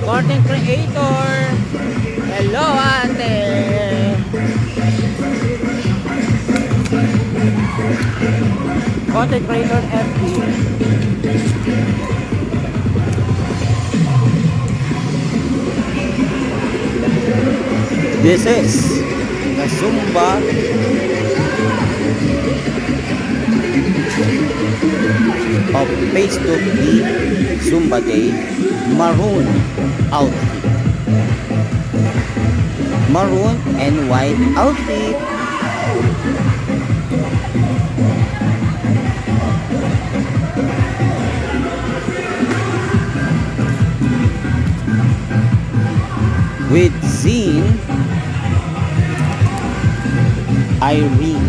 Content creator. Hello, ate. Content creator FB. This is the Zumba of Phase 2B Zumba Day maroon outfit. Maroon and white outfit. With Zine, Irene,